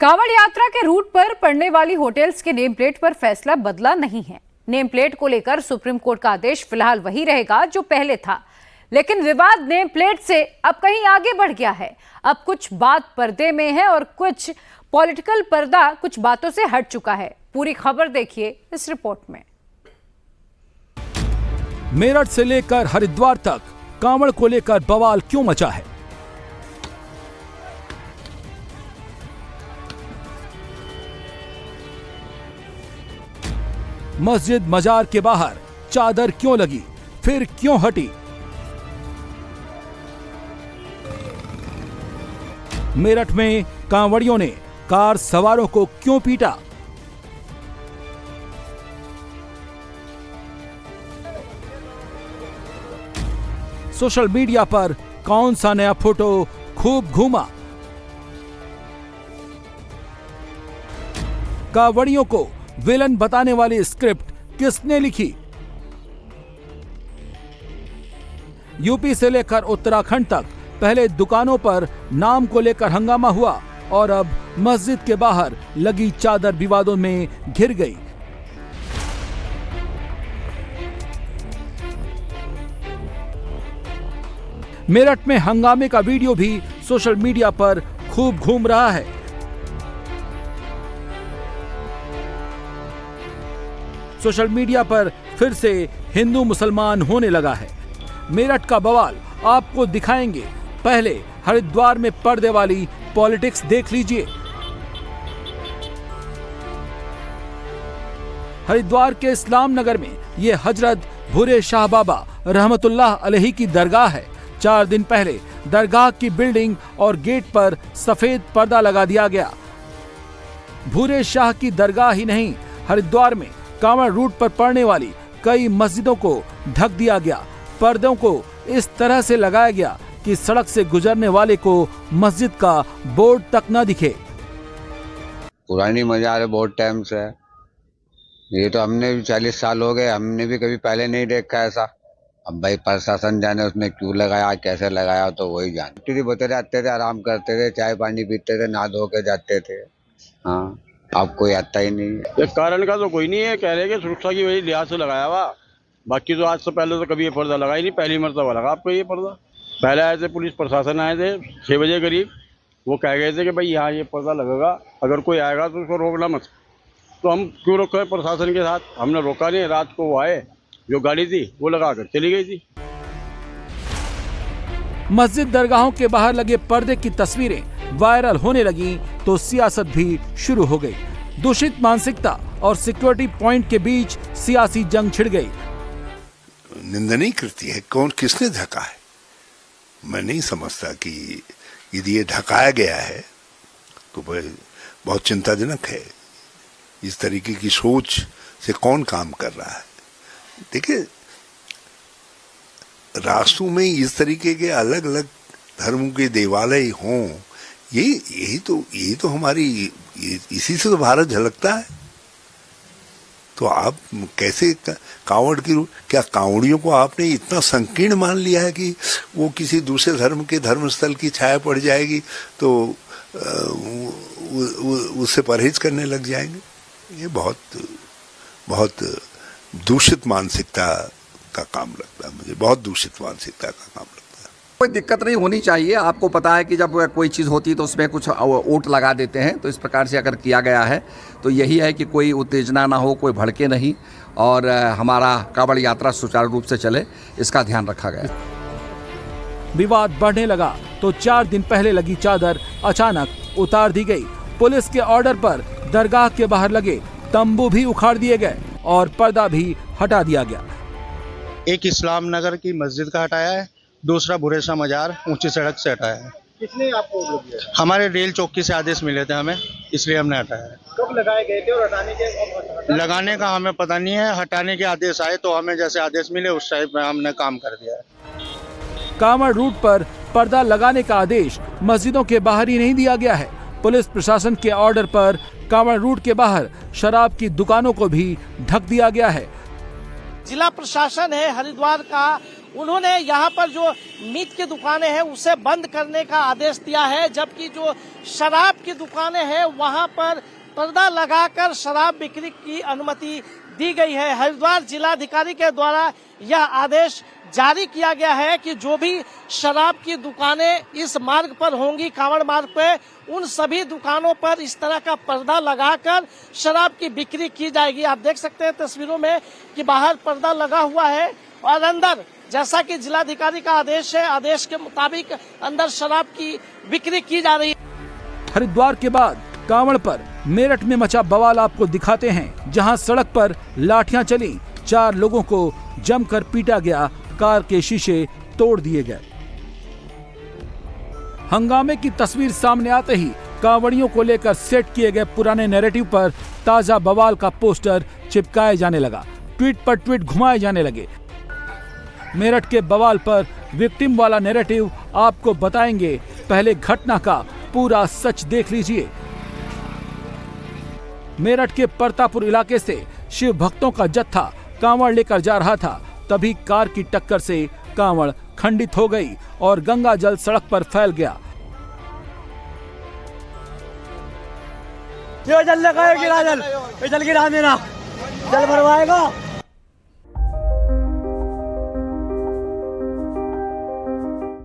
कांवड़ यात्रा के रूट पर पड़ने वाली होटल्स के नेम प्लेट पर फैसला बदला नहीं है। नेम प्लेट को लेकर सुप्रीम कोर्ट का आदेश फिलहाल वही रहेगा जो पहले था, लेकिन विवाद नेम प्लेट से अब कहीं आगे बढ़ गया है। अब कुछ बात पर्दे में है और कुछ पॉलिटिकल पर्दा कुछ बातों से हट चुका है। पूरी खबर देखिए इस रिपोर्ट में। मेरठ से लेकर हरिद्वार तक कांवड़ को लेकर बवाल क्यों मचा है? मस्जिद मजार के बाहर चादर क्यों लगी, फिर क्यों हटी? मेरठ में कांवड़ियों ने कार सवारों को क्यों पीटा? सोशल मीडिया पर कौन सा नया फोटो खूब घूमा? कांवड़ियों को विलन बताने वाली स्क्रिप्ट किसने लिखी? यूपी से लेकर उत्तराखंड तक पहले दुकानों पर नाम को लेकर हंगामा हुआ और अब मस्जिद के बाहर लगी चादर विवादों में घिर गई। मेरठ में हंगामे का वीडियो भी सोशल मीडिया पर खूब घूम रहा है। सोशल मीडिया पर फिर से हिंदू मुसलमान होने लगा है। मेरठ का बवाल आपको दिखाएंगे, पहले हरिद्वार में पर्दे वाली पॉलिटिक्स देख लीजिए। हरिद्वार के इस्लाम नगर में ये हजरत भूरे शाह बाबा रहमतुल्लाह अलैहि की दरगाह है। 4 दिन पहले दरगाह की बिल्डिंग और गेट पर सफेद पर्दा लगा दिया गया। भूरे शाह की दरगाह ही नहीं, हरिद्वार में कांवड़ रूट पर पड़ने वाली कई मस्जिदों को ढक दिया गया। पर्दों को इस तरह से लगाया गया कि सड़क से गुजरने वाले को मस्जिद का बोर्ड तक न दिखे। पुरानी मजार है, बहुत टाइम से है। ये तो हमने भी 40 साल हो गए, हमने भी कभी पहले नहीं देखा ऐसा। अब भाई प्रशासन जाने उसने क्यों लगाया, कैसे लगाया, तो वही जाने। बतेरे आते थे, आराम करते थे, चाय पानी पीते थे, नहा धो के जाते थे। हाँ, अब कोई आता ही नहीं। एक कारण का तो कोई नहीं है, कह रहे कि सुरक्षा की वजह लिहाज से लगाया हुआ। बाकी तो आज से पहले तो कभी ये पर्दा लगा ही नहीं, पहली मरतबा लगा आपको ये पर्दा। पहले आए थे पुलिस प्रशासन, आए थे 6 बजे करीब, वो कह गए थे कि भाई यहाँ ये पर्दा लगेगा, अगर कोई आएगा तो उसको रोकना मत। तो हम क्यों रोके प्रशासन के साथ? हमने रोका नहीं। रात को वो आए, जो गाड़ी थी वो लगा कर चली गई थी। मस्जिद दरगाहों के बाहर लगे पर्दे की तस्वीरें वायरल होने लगी तो सियासत भी शुरू हो गई। दूषित मानसिकता और सिक्योरिटी पॉइंट के बीच सियासी जंग छिड़ गई। निंदनीय कृत्य है, कौन किसने ढका है? मैं नहीं समझता कि यदि ये ढकाया गया है तो बहुत चिंताजनक है। इस तरीके की सोच से कौन काम कर रहा है? देखिए, राष्ट्रों में इस तरीके के अलग अलग धर्मों के देवालय हों, यही तो हमारी, इसी से तो भारत झलकता है। तो आप कैसे कांवड़ की, क्या कांवड़ियों को आपने इतना संकीर्ण मान लिया है कि वो किसी दूसरे धर्म के धर्मस्थल की छाया पड़ जाएगी तो उससे परहेज करने लग जाएंगे? ये बहुत दूषित मानसिकता का काम लगता है मुझे, बहुत दूषित मानसिकता का काम लगता है। कोई दिक्कत नहीं होनी चाहिए। आपको पता है कि जब कोई चीज़ होती है तो उसमें कुछ वोट लगा देते हैं, तो इस प्रकार से अगर किया गया है तो यही है कि कोई उत्तेजना ना हो, कोई भड़के नहीं, और हमारा कांवड़ यात्रा सुचारू रूप से चले, इसका ध्यान रखा गया। विवाद बढ़ने लगा तो 4 दिन पहले लगी चादर अचानक उतार दी गई। पुलिस के ऑर्डर पर दरगाह के बाहर लगे तंबू भी उखाड़ दिए गए और पर्दा भी हटा दिया गया। एक इस्लाम नगर की मस्जिद का हटाया है, दूसरा भूरे शाह मजार ऊंची सड़क से हटाया है। किसने आपको दिया? हमारे रेल चौकी से आदेश मिले थे हमें, इसलिए हमने हटाया है। कब लगाए गए थे और हटाने के? लगाने का हमें पता नहीं है, हटाने के आदेश आए तो हमें जैसे आदेश मिले उस टाइप में हमने काम कर दिया है। कांवड़ रूट पर पर्दा लगाने का आदेश मस्जिदों के बाहर ही नहीं दिया गया है। पुलिस प्रशासन के ऑर्डर पर कांवड़ रूट के बाहर शराब की दुकानों को भी ढक दिया गया है। जिला प्रशासन है हरिद्वार का, उन्होंने यहाँ पर जो मीट की दुकानें हैं उसे बंद करने का आदेश दिया है, जबकि जो शराब की दुकानें हैं वहाँ पर पर्दा लगाकर शराब बिक्री की अनुमति दी गई है। हरिद्वार जिलाधिकारी के द्वारा यह आदेश जारी किया गया है कि जो भी शराब की दुकानें इस मार्ग पर होंगी, कांवड़ मार्ग पे, उन सभी दुकानों पर इस तरह का पर्दा लगाकर शराब की बिक्री की जाएगी। आप देख सकते हैं तस्वीरों में कि बाहर पर्दा लगा हुआ है और अंदर, जैसा कि जिलाधिकारी का आदेश है, आदेश के मुताबिक अंदर शराब की बिक्री की जा रही है। हरिद्वार के बाद कांवड़ पर मेरठ में मचा बवाल आपको दिखाते हैं, जहां सड़क पर लाठियां चली, 4 लोगों को जमकर पीटा गया, कार के शीशे तोड़ दिए गए। हंगामे की तस्वीर सामने आते ही कांवड़ियों को लेकर सेट किए गए पुराने नैरेटिव पर ताजा बवाल का पोस्टर चिपकाए जाने लगा, ट्वीट पर ट्वीट घुमाए जाने लगे। मेरठ के बवाल पर विक्टिम वाला नैरेटिव आपको बताएंगे, पहले घटना का पूरा सच देख लीजिए। मेरठ के परतापुर इलाके से शिव भक्तों का जत्था कांवड़ लेकर जा रहा था, तभी कार की टक्कर से कांवड़ खंडित हो गई और गंगा जल सड़क पर फैल गया। जल लगाएगी, जल गिरा मेरा, जल भरवाएगा।